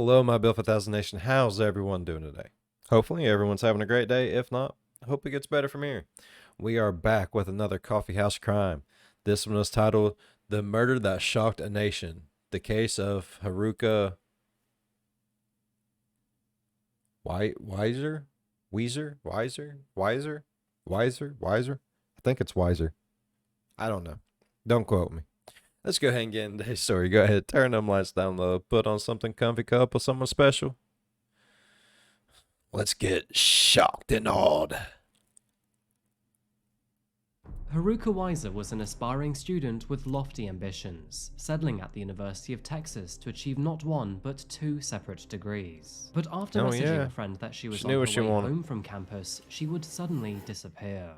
Hello, my Bill 1000 Nation. How's everyone doing today? Hopefully everyone's having a great day. If not, I hope it gets better from here. We are back with another Coffeehouse Crime. This one is titled The Murder That Shocked a Nation. The Case of Haruka Weiser? Weiser? I think it's Weiser. I don't know. Don't quote me. Let's go ahead and get into today's story. Go ahead, turn them lights down low, put on something comfy, cup or someone special. Let's get shocked and awed. Haruka Weiser was an aspiring student with lofty ambitions, settling at the University of Texas to achieve not one but two separate degrees. But after messaging a friend that she was on her way home from campus, she would suddenly disappear.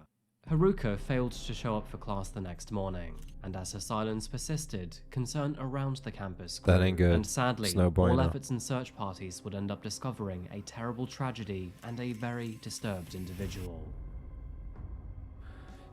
Haruka failed to show up for class the next morning, and as her silence persisted, concern around the campus grew. That ain't good. And sadly, No bueno. all efforts and search parties would end up discovering a terrible tragedy and a very disturbed individual.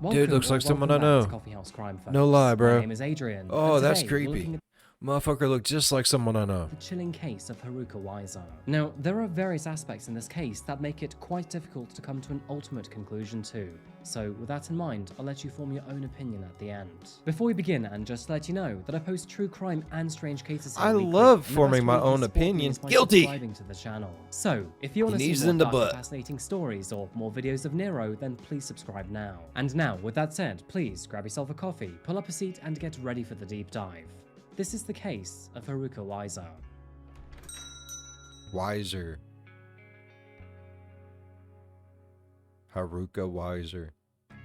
Dude, looks like someone I know. Coffeehouse Crime, No lie, bro. My name is Adrian. Oh, that's creepy. Motherfucker looked just like someone I know. The chilling case of Haruka Weiser. Now, there are various aspects in this case that make it quite difficult to come to an ultimate conclusion to. So, with that in mind, I'll let you form your own opinion at the end. Before we begin, and just to let you know that I post true crime and strange cases here weekly, love forming my own opinion. Guilty! Subscribing to the channel. So, if you want to see more dark and fascinating stories or more videos of Nero, then please subscribe now. And now, with that said, please grab yourself a coffee, pull up a seat, and get ready for the deep dive. This is the case of Haruka Weiser. Haruka Weiser.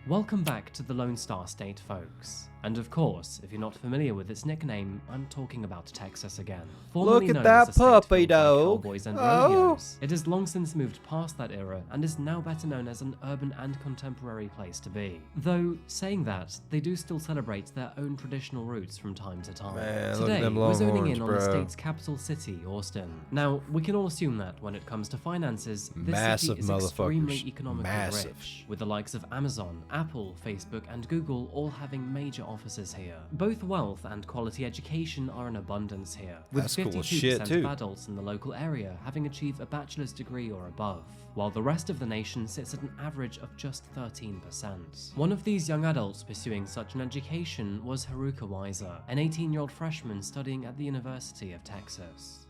Welcome back to the Lone Star State, folks. And of course, if you're not familiar with its nickname, I'm talking about Texas again. Look at that puppy dog. Cowboys and rodeos. It has long since moved past that era and is now better known as an urban and contemporary place to be. Though, saying that, they do still celebrate their own traditional roots from time to time. Man, today, them we're zoning in Longhorns, on the bro. state's capital city, Austin. Now, we can all assume that when it comes to finances, this Massive city is motherfuckers. extremely economically Massive. rich, with the likes of Amazon, Apple, Facebook, and Google all having major offices here. Both wealth and quality education are in abundance here, with That's cool 52% as shit, too. of adults in the local area having achieved a bachelor's degree or above, while the rest of the nation sits at an average of just 13%. One of these young adults pursuing such an education was Haruka Weiser, an 18-year-old freshman studying at the University of Texas.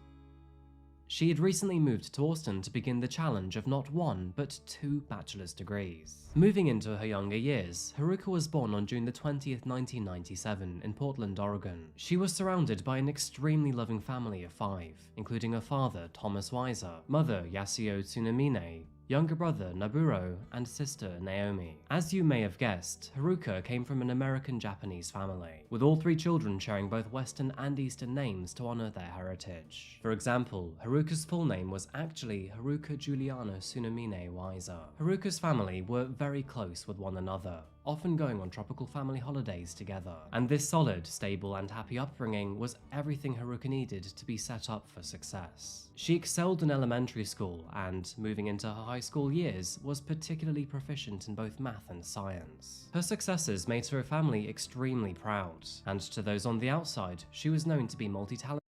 She had recently moved to Austin to begin the challenge of not one, but two bachelor's degrees. Moving into her younger years, Haruka was born on June the 20th, 1997 in Portland, Oregon. She was surrounded by an extremely loving family of 5, including her father, Thomas Weiser, mother, Yasuo Tsunamine, younger brother Naburo, and sister Naomi. As you may have guessed, Haruka came from an American-Japanese family, with all 3 children sharing both Western and Eastern names to honor their heritage. For example, Haruka's full name was actually Haruka Juliana Tsunamine Weiser. Haruka's family were very close with one another, often going on tropical family holidays together. And this solid, stable, and happy upbringing was everything Haruka needed to be set up for success. She excelled in elementary school and, moving into her high school years, was particularly proficient in both math and science. Her successes made her family extremely proud, and to those on the outside, she was known to be multi-talented.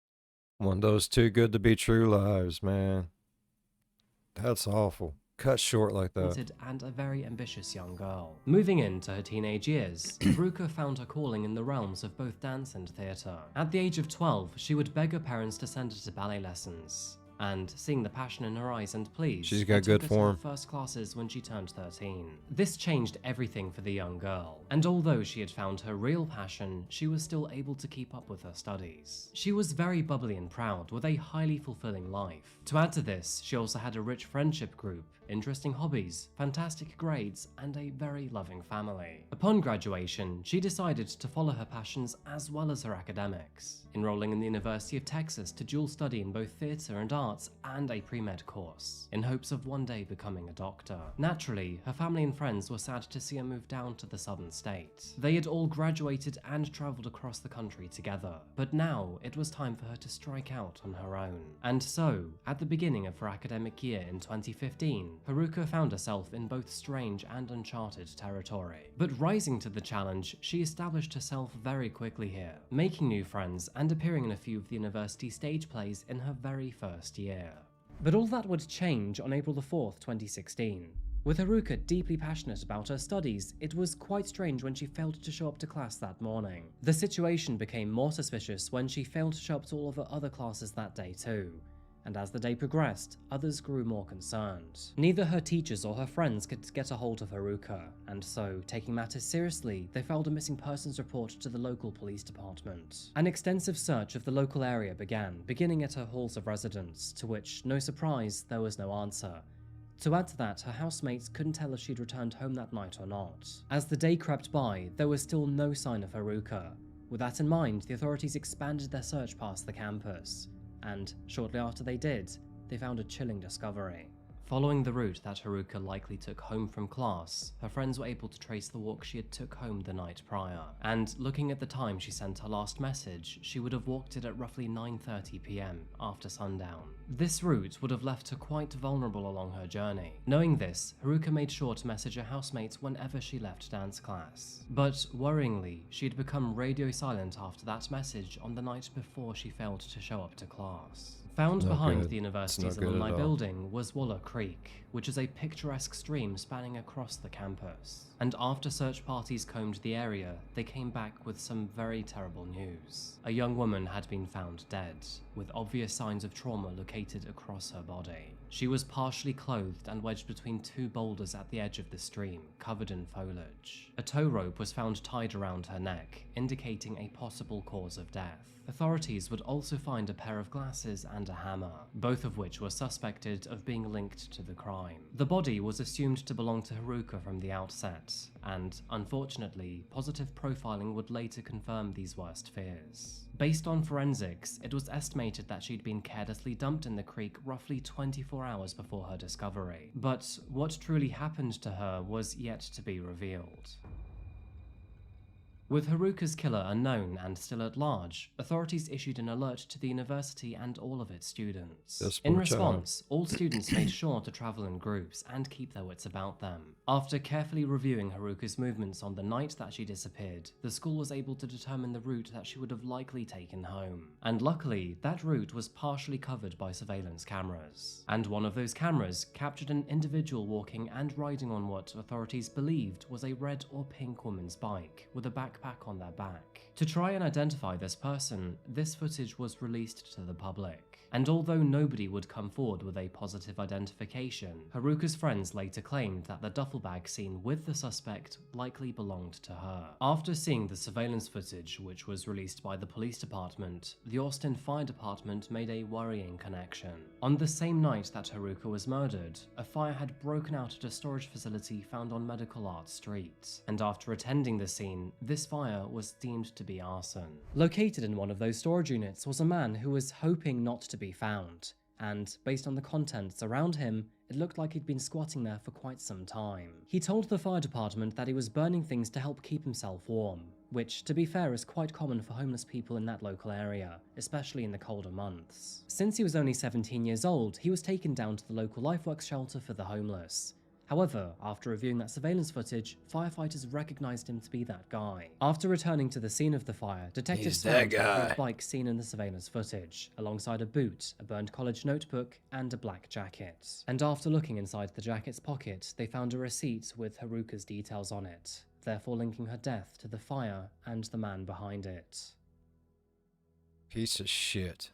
One of those too good to be true lives, man. That's awful. Cut short like that. And a very ambitious young girl. Moving into her teenage years, Haruka found her calling in the realms of both dance and theatre. At the age of 12, she would beg her parents to send her to ballet lessons. And seeing the passion in her eyes and pleas, She's got good form. First classes when she turned 13. This changed everything for the young girl, and although she had found her real passion, she was still able to keep up with her studies. She was very bubbly and proud, with a highly fulfilling life. To add to this, she also had a rich friendship group, interesting hobbies, fantastic grades, and a very loving family. Upon graduation, she decided to follow her passions as well as her academics, enrolling in the University of Texas to dual study in both theatre and arts and a pre-med course, in hopes of one day becoming a doctor. Naturally, her family and friends were sad to see her move down to the southern state. They had all graduated and travelled across the country together, but now it was time for her to strike out on her own. And so, at the beginning of her academic year in 2015, Haruka found herself in both strange and uncharted territory. But rising to the challenge, she established herself very quickly here, making new friends and appearing in a few of the university stage plays in her very first year. But all that would change on April 4th, 2016. With Haruka deeply passionate about her studies, it was quite strange when she failed to show up to class that morning. The situation became more suspicious when she failed to show up to all of her other classes that day too. And as the day progressed, others grew more concerned. Neither her teachers or her friends could get a hold of Haruka, and so, taking matters seriously, they filed a missing persons report to the local police department. An extensive search of the local area beginning at her halls of residence, to which, no surprise, there was no answer. To add to that, her housemates couldn't tell if she'd returned home that night or not. As the day crept by, there was still no sign of Haruka. With that in mind, the authorities expanded their search past the campus. And shortly after they did, they found a chilling discovery. Following the route that Haruka likely took home from class, her friends were able to trace the walk she had took home the night prior. And looking at the time she sent her last message, she would have walked it at roughly 9:30 PM after sundown. This route would have left her quite vulnerable along her journey. Knowing this, Haruka made sure to message her housemates whenever she left dance class. But worryingly, she had become radio silent after that message on the night before she failed to show up to class. Found behind the university's alumni building was Waller Creek, which is a picturesque stream spanning across the campus. And after search parties combed the area, they came back with some very terrible news. A young woman had been found dead, with obvious signs of trauma located across her body. She was partially clothed and wedged between two boulders at the edge of the stream, covered in foliage. A tow rope was found tied around her neck, indicating a possible cause of death. Authorities would also find a pair of glasses and a hammer, both of which were suspected of being linked to the crime. The body was assumed to belong to Haruka from the outset, and unfortunately, positive profiling would later confirm these worst fears. Based on forensics, it was estimated that she'd been carelessly dumped in the creek roughly 24 hours before her discovery. But what truly happened to her was yet to be revealed. With Haruka's killer unknown and still at large, authorities issued an alert to the university and all of its students. In response, all students made sure to travel in groups and keep their wits about them. After carefully reviewing Haruka's movements on the night that she disappeared, the school was able to determine the route that she would have likely taken home. And luckily, that route was partially covered by surveillance cameras. And one of those cameras captured an individual walking and riding on what authorities believed was a red or pink woman's bike, with a backpack on their back. To try and identify this person, this footage was released to the public. And although nobody would come forward with a positive identification, Haruka's friends later claimed that the duffel bag seen with the suspect likely belonged to her. After seeing the surveillance footage, which was released by the police department, the Austin Fire Department made a worrying connection. On the same night that Haruka was murdered, a fire had broken out at a storage facility found on Medical Arts Street. And after attending the scene, this fire was deemed to be arson. Located in one of those storage units was a man who was hoping not to be found, and based on the contents around him, it looked like he'd been squatting there for quite some time. He told the fire department that he was burning things to help keep himself warm, which, to be fair, is quite common for homeless people in that local area, especially in the colder months. Since he was only 17 years old, he was taken down to the local LifeWorks shelter for the homeless. However, after reviewing that surveillance footage, firefighters recognized him to be that guy. After returning to the scene of the fire, detectives found the bike seen in the surveillance footage, alongside a boot, a burned college notebook, and a black jacket. And after looking inside the jacket's pocket, they found a receipt with Haruka's details on it, therefore linking her death to the fire and the man behind it. Piece of shit.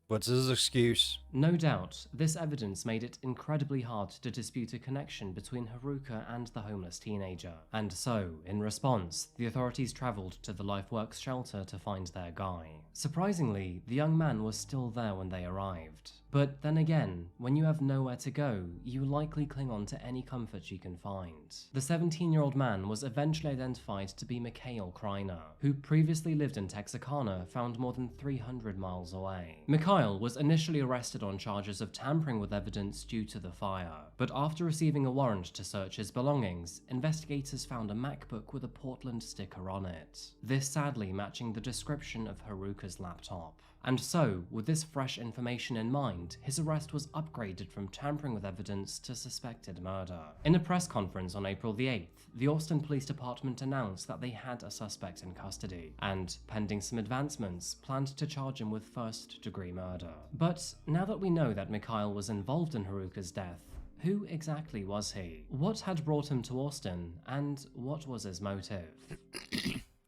What's his excuse? No doubt, this evidence made it incredibly hard to dispute a connection between Haruka and the homeless teenager. And so, in response, the authorities travelled to the LifeWorks shelter to find their guy. Surprisingly, the young man was still there when they arrived. But then again, when you have nowhere to go, you likely cling on to any comfort you can find. The 17-year-old man was eventually identified to be Meechaiel Criner, who previously lived in Texarkana, found more than 300 miles away. Meechaiel was initially arrested on charges of tampering with evidence due to the fire, but after receiving a warrant to search his belongings, investigators found a MacBook with a Portland sticker on it. This sadly matching the description of Haruka's laptop. And so, with this fresh information in mind, his arrest was upgraded from tampering with evidence to suspected murder. In a press conference on April the 8th, the Austin Police Department announced that they had a suspect in custody, and, pending some advancements, planned to charge him with first-degree murder. But now that we know that Meechaiel was involved in Haruka's death, who exactly was he? What had brought him to Austin, and what was his motive?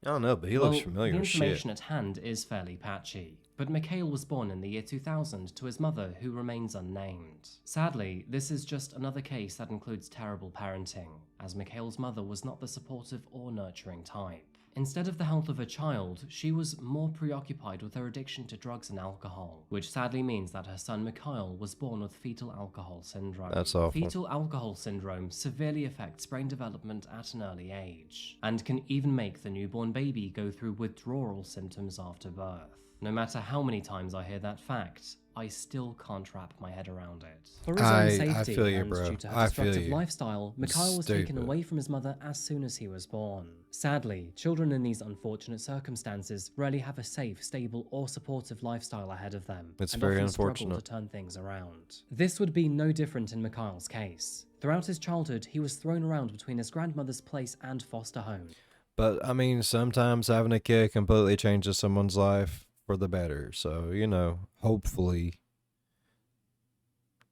I don't know, but he looks familiar the as shit. information at hand is fairly patchy, but Meechaiel was born in the year 2000 to his mother, who remains unnamed. Sadly, this is just another case that includes terrible parenting, as Meechaiel's mother was not the supportive or nurturing type. Instead of the health of her child, she was more preoccupied with her addiction to drugs and alcohol, which sadly means that her son Meechaiel was born with fetal alcohol syndrome. That's awful. Fetal alcohol syndrome severely affects brain development at an early age, and can even make the newborn baby go through withdrawal symptoms after birth. No matter how many times I hear that fact, I still can't wrap my head around it. For his own safety feel you, and bro. due to her I feel destructive you. lifestyle, Meechaiel was taken away from his mother as soon as he was born. Sadly, children in these unfortunate circumstances rarely have a safe, stable, or supportive lifestyle ahead of them, It's and very often unfortunate. struggle to turn things around. This would be no different in Meechaiel's case. Throughout his childhood, he was thrown around between his grandmother's place and foster home. But I mean, sometimes having a kid completely changes someone's life for the better. So, you know, hopefully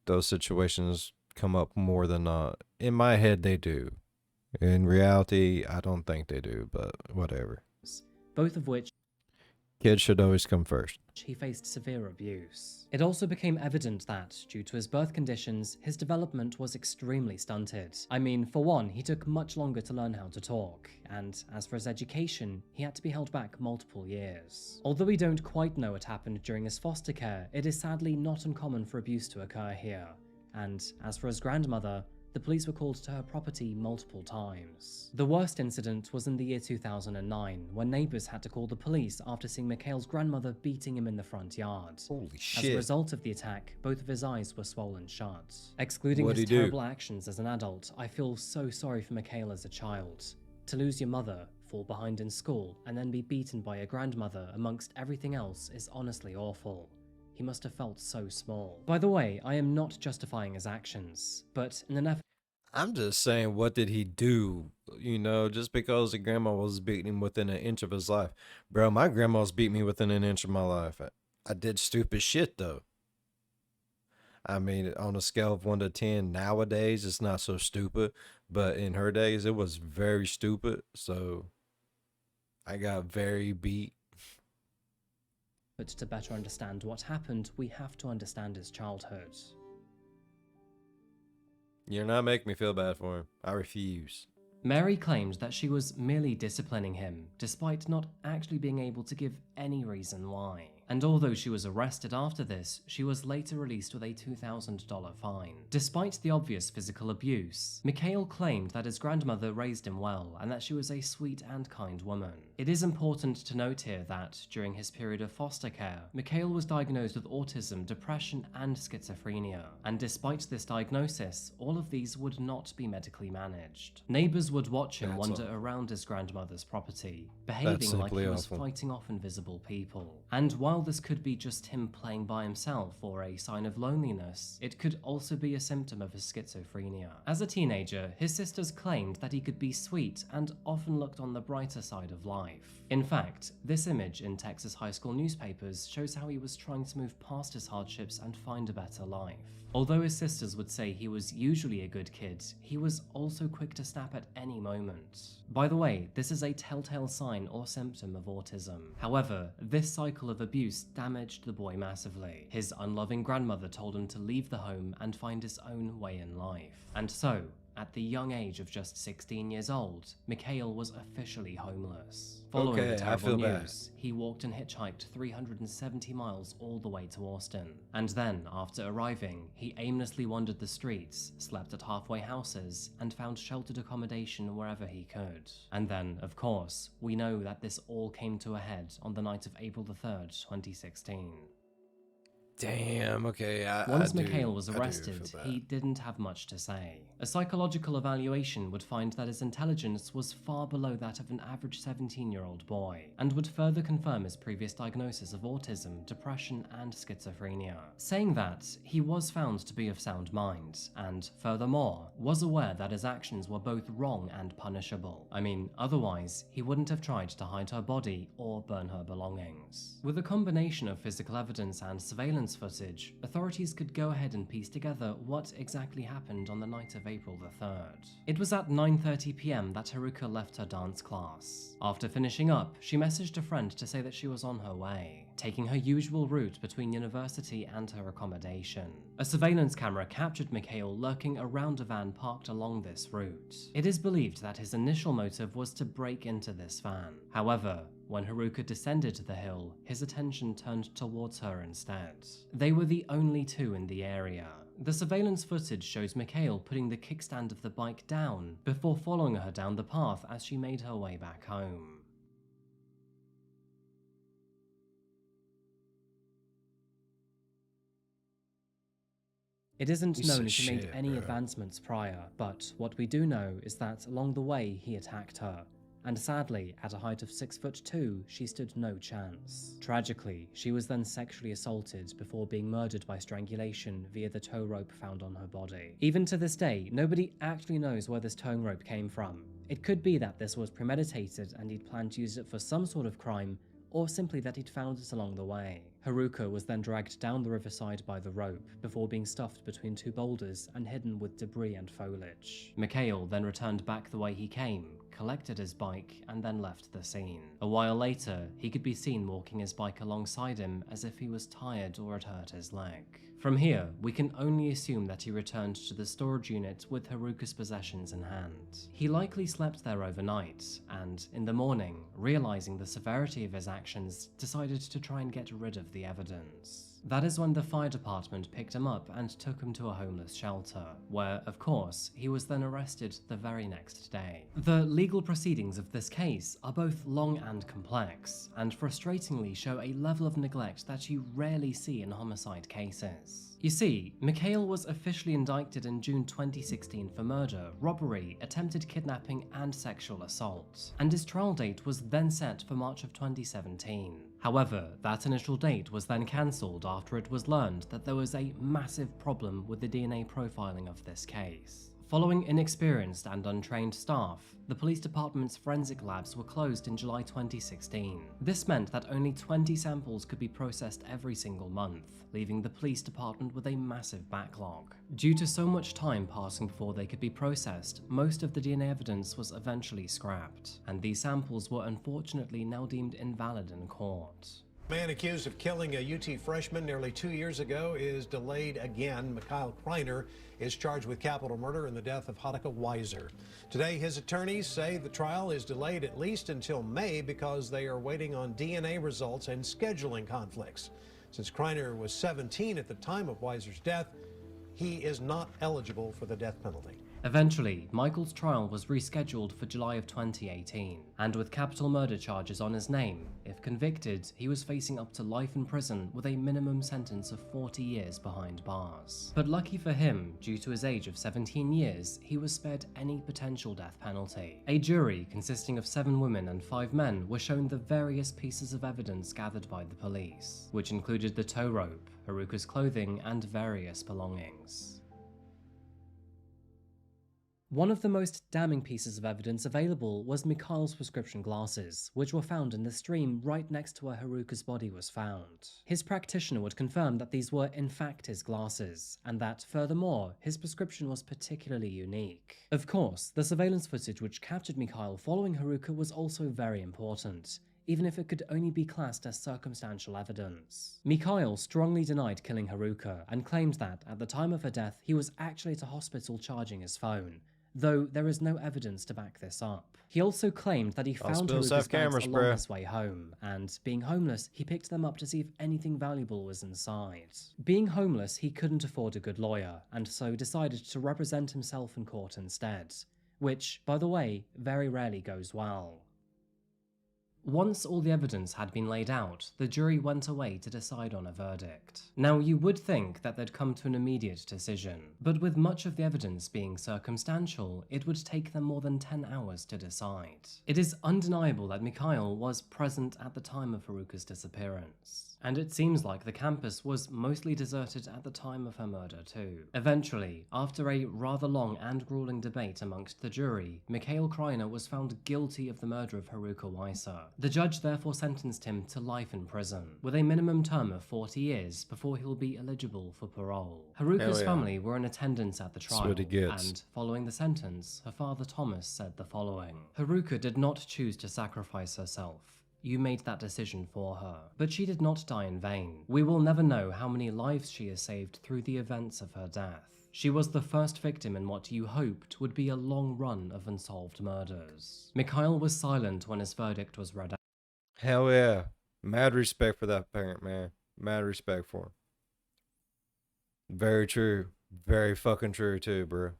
those situations come up more than not. In my head, they do. In reality, I don't think they do, but whatever. Both of which Kids should always come first. he faced severe abuse. It also became evident that, due to his birth conditions, his development was extremely stunted. I mean, for one, he took much longer to learn how to talk, and as for his education, he had to be held back multiple years. Although we don't quite know what happened during his foster care, it is sadly not uncommon for abuse to occur here. And as for his grandmother, the police were called to her property multiple times. The worst incident was in the year 2009, when neighbors had to call the police after seeing Meechaiel's grandmother beating him in the front yard. Holy As a shit. result of the attack, both of his eyes were swollen shut. Excluding What'd his he do? terrible actions as an adult, I feel so sorry for Meechaiel as a child. To lose your mother, fall behind in school, and then be beaten by your grandmother amongst everything else is honestly awful. He must have felt so small. By the way, I am not justifying his actions, but in an effort I'm just saying, what did he do? You know, just because the grandma was beating him within an inch of his life. Bro, my grandma's beat me within an inch of my life. I did stupid shit, though. I mean, on a scale of 1 to 10, nowadays, it's not so stupid. But in her days, it was very stupid. So, I got very beat. But to better understand what happened, we have to understand his childhood. You're not making me feel bad for him. I refuse. Mary claimed that she was merely disciplining him, despite not actually being able to give any reason why. And although she was arrested after this, she was later released with a $2,000 fine. Despite the obvious physical abuse, Meechaiel claimed that his grandmother raised him well and that she was a sweet and kind woman. It is important to note here that, during his period of foster care, Meechaiel was diagnosed with autism, depression, and schizophrenia. And despite this diagnosis, all of these would not be medically managed. Neighbors would watch him wander around his grandmother's property, behaving like he was fighting off invisible people. And while this could be just him playing by himself or a sign of loneliness, it could also be a symptom of his schizophrenia. As a teenager, his sisters claimed that he could be sweet and often looked on the brighter side of life. In fact, this image in Texas high school newspapers shows how he was trying to move past his hardships and find a better life. Although his sisters would say he was usually a good kid, he was also quick to snap at any moment. By the way, this is a telltale sign or symptom of autism. However, this cycle of abuse damaged the boy massively. His unloving grandmother told him to leave the home and find his own way in life. And so, at the young age of just 16 years old, Meechaiel was officially homeless. Following the terrible news, he walked and hitchhiked 370 miles all the way to Austin. And then, after arriving, he aimlessly wandered the streets, slept at halfway houses, and found sheltered accommodation wherever he could. And then, of course, we know that this all came to a head on the night of April the 3rd, 2016. Damn, okay, Once I Meechaiel was do arrested, feel he bad. didn't have much to say. A psychological evaluation would find that his intelligence was far below that of an average 17-year-old boy, and would further confirm his previous diagnosis of autism, depression, and schizophrenia. Saying that, he was found to be of sound mind, and furthermore, was aware that his actions were both wrong and punishable. I mean, otherwise, he wouldn't have tried to hide her body or burn her belongings. With a combination of physical evidence and surveillance footage, authorities could go ahead and piece together what exactly happened on the night of April the 3rd. It was at 9:30 p.m. that Haruka left her dance class. After finishing up, she messaged a friend to say that she was on her way, taking her usual route between university and her accommodation. A surveillance camera captured Meechaiel lurking around a van parked along this route. It is believed that his initial motive was to break into this van. However, when Haruka descended the hill, his attention turned towards her instead. They were the only two in the area. The surveillance footage shows Meechaiel putting the kickstand of the bike down before following her down the path as she made her way back home. It isn't Piece known of if he made shit, any bro. advancements prior, but what we do know is that along the way he attacked her, and sadly, at a height of 6'2", she stood no chance. Tragically, she was then sexually assaulted before being murdered by strangulation via the tow rope found on her body. Even to this day, nobody actually knows where this towing rope came from. It could be that this was premeditated and he'd planned to use it for some sort of crime, or simply that he'd found it along the way. Haruka was then dragged down the riverside by the rope, before being stuffed between two boulders and hidden with debris and foliage. Meechaiel then returned back the way he came, collected his bike, and then left the scene. A while later, he could be seen walking his bike alongside him as if he was tired or had hurt his leg. From here, we can only assume that he returned to the storage unit with Haruka's possessions in hand. He likely slept there overnight, and in the morning, realizing the severity of his actions, decided to try and get rid of the evidence. That is when the fire department picked him up and took him to a homeless shelter, where, of course, he was then arrested the very next day. The legal proceedings of this case are both long and complex, and frustratingly show a level of neglect that you rarely see in homicide cases. You see, Meechaiel was officially indicted in June 2016 for murder, robbery, attempted kidnapping, and sexual assault, and his trial date was then set for March of 2017. However, that initial date was then cancelled after it was learned that there was a massive problem with the DNA profiling of this case. Following inexperienced and untrained staff, the police department's forensic labs were closed in July 2016. This meant that only 20 samples could be processed every single month, leaving the police department with a massive backlog. Due to so much time passing before they could be processed, most of the DNA evidence was eventually scrapped, and these samples were unfortunately now deemed invalid in court. Man accused of killing a UT freshman nearly 2 years ago is delayed again. Meechaiel Criner is charged with capital murder in the death of Haruka Weiser. Today, his attorneys say the trial is delayed at least until May because they are waiting on DNA results and scheduling conflicts. Since Criner was 17 at the time of Weiser's death, he is not eligible for the death penalty. Eventually, Michael's trial was rescheduled for July of 2018, and with capital murder charges on his name, if convicted, he was facing up to life in prison with a minimum sentence of 40 years behind bars. But lucky for him, due to his age of 17 years, he was spared any potential death penalty. A jury consisting of 7 women and 5 men were shown the various pieces of evidence gathered by the police, which included the tow rope, Haruka's clothing, and various belongings. One of the most damning pieces of evidence available was Meechaiel's prescription glasses, which were found in the stream right next to where Haruka's body was found. His practitioner would confirm that these were in fact his glasses, and that, furthermore, his prescription was particularly unique. Of course, the surveillance footage which captured Meechaiel following Haruka was also very important, even if it could only be classed as circumstantial evidence. Meechaiel strongly denied killing Haruka and claimed that, at the time of her death, he was actually at a hospital charging his phone, though there is no evidence to back this up. He also claimed that he found Hospitals Haruka's have bags cameras, along bruh. his way home, and being homeless, he picked them up to see if anything valuable was inside. Being homeless, he couldn't afford a good lawyer, and so decided to represent himself in court instead, which, by the way, very rarely goes well. Once all the evidence had been laid out, the jury went away to decide on a verdict. Now, you would think that they'd come to an immediate decision, but with much of the evidence being circumstantial, it would take them more than 10 hours to decide. It is undeniable that Meechaiel was present at the time of Haruka's disappearance, and it seems like the campus was mostly deserted at the time of her murder too. Eventually, after a rather long and grueling debate amongst the jury, Meechaiel Criner was found guilty of the murder of Haruka Weiser. The judge therefore sentenced him to life in prison, with a minimum term of 40 years before he will be eligible for parole. Haruka's family were in attendance at the trial, That's what he gets. and following the sentence, her father Thomas said the following: "Haruka did not choose to sacrifice herself. You made that decision for her, but she did not die in vain. We will never know how many lives she has saved through the events of her death. She was the first victim in what you hoped would be a long run of unsolved murders." Meechaiel was silent when his verdict was read out. Hell yeah. Mad respect for that parent, man. Mad respect for him. Very true. Very fucking true too, bro.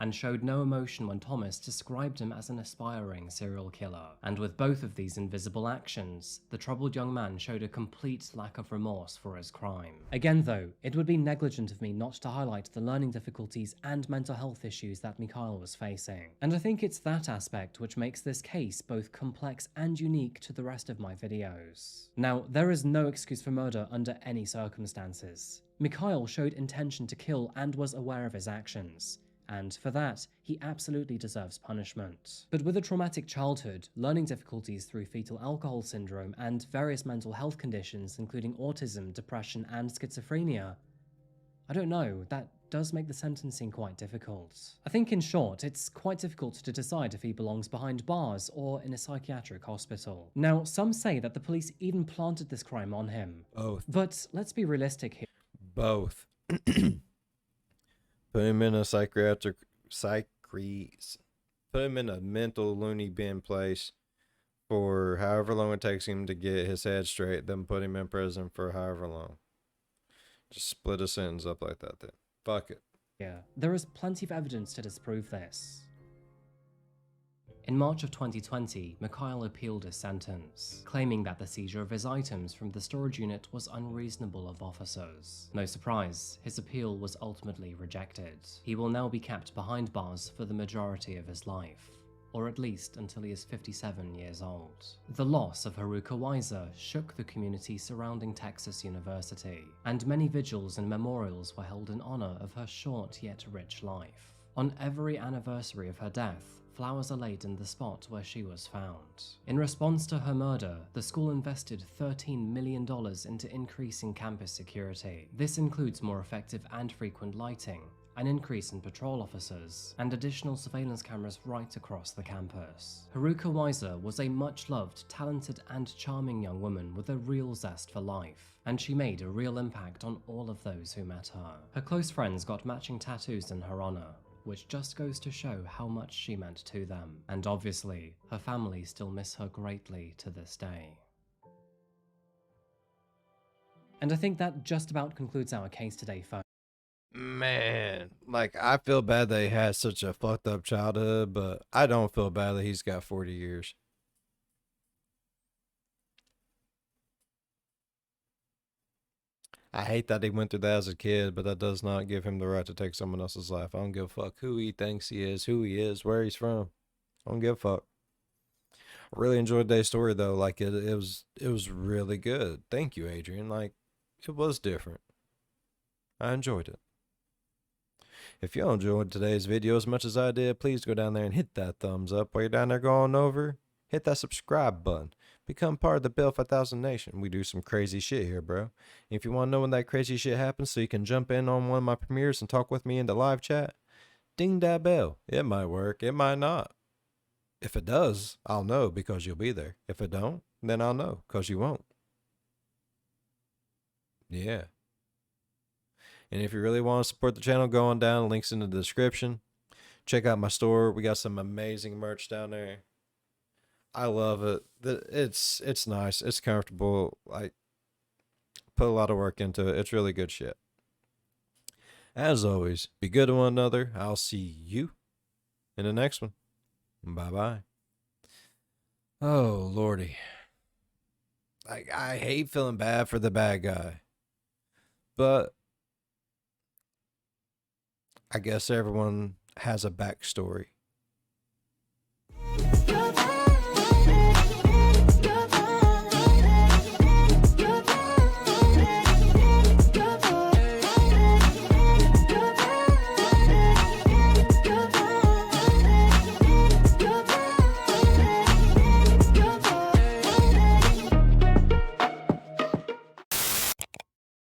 And showed no emotion when Thomas described him as an aspiring serial killer. And with both of these invisible actions, the troubled young man showed a complete lack of remorse for his crime. Again though, it would be negligent of me not to highlight the learning difficulties and mental health issues that Meechaiel was facing. And I think it's that aspect which makes this case both complex and unique to the rest of my videos. Now, there is no excuse for murder under any circumstances. Meechaiel showed intention to kill and was aware of his actions, and for that, he absolutely deserves punishment. But with a traumatic childhood, learning difficulties through fetal alcohol syndrome, and various mental health conditions including autism, depression, and schizophrenia, I don't know, that does make the sentencing quite difficult. I think in short, it's quite difficult to decide if he belongs behind bars or in a psychiatric hospital. Now, some say that the police even planted this crime on him. Both. But let's be realistic here. Both. Put him in a put him in a mental loony bin place for however long it takes him to get his head straight, then put him in prison for however long. Just split a sentence up like that then. Fuck it. Yeah, there is plenty of evidence to disprove this. In March of 2020, Meechaiel appealed his sentence, claiming that the seizure of his items from the storage unit was unreasonable of officers. No surprise, his appeal was ultimately rejected. He will now be kept behind bars for the majority of his life, or at least until he is 57 years old. The loss of Haruka Weiser shook the community surrounding Texas University, and many vigils and memorials were held in honor of her short yet rich life. On every anniversary of her death, flowers are laid in the spot where she was found. In response to her murder, the school invested $13 million into increasing campus security. This includes more effective and frequent lighting, an increase in patrol officers, and additional surveillance cameras right across the campus. Haruka Weiser was a much-loved, talented, and charming young woman with a real zest for life, and she made a real impact on all of those who met her. Her close friends got matching tattoos in her honor, which just goes to show how much she meant to them. And obviously, her family still miss her greatly to this day. And I think that just about concludes our case today, folks. Man, like, I feel bad that he had such a fucked up childhood, but I don't feel bad that he's got 40 years. I hate that he went through that as a kid, but that does not give him the right to take someone else's life. I don't give a fuck who he thinks he is, where he's from. I don't give a fuck. I really enjoyed today's story though. Like it was really good. Thank you, Adrian. Like, it was different. I enjoyed it. If y'all enjoyed today's video as much as I did, please go down there and hit that thumbs up. While you're down there going over, hit that subscribe button. Become part of the Bill 5000 Nation. We do some crazy shit here, bro. If you want to know when that crazy shit happens so you can jump in on one of my premieres and talk with me in the live chat, ding that bell. It might work. It might not. If it does, I'll know because you'll be there. If it don't, then I'll know because you won't. Yeah. And if you really want to support the channel, go on down. Links in the description. Check out my store. We got some amazing merch down there. I love it. It's nice. It's comfortable. I put a lot of work into it. It's really good shit. As always, be good to one another. I'll see you in the next one. Bye-bye. Oh, Lordy. I hate feeling bad for the bad guy. But I guess everyone has a backstory.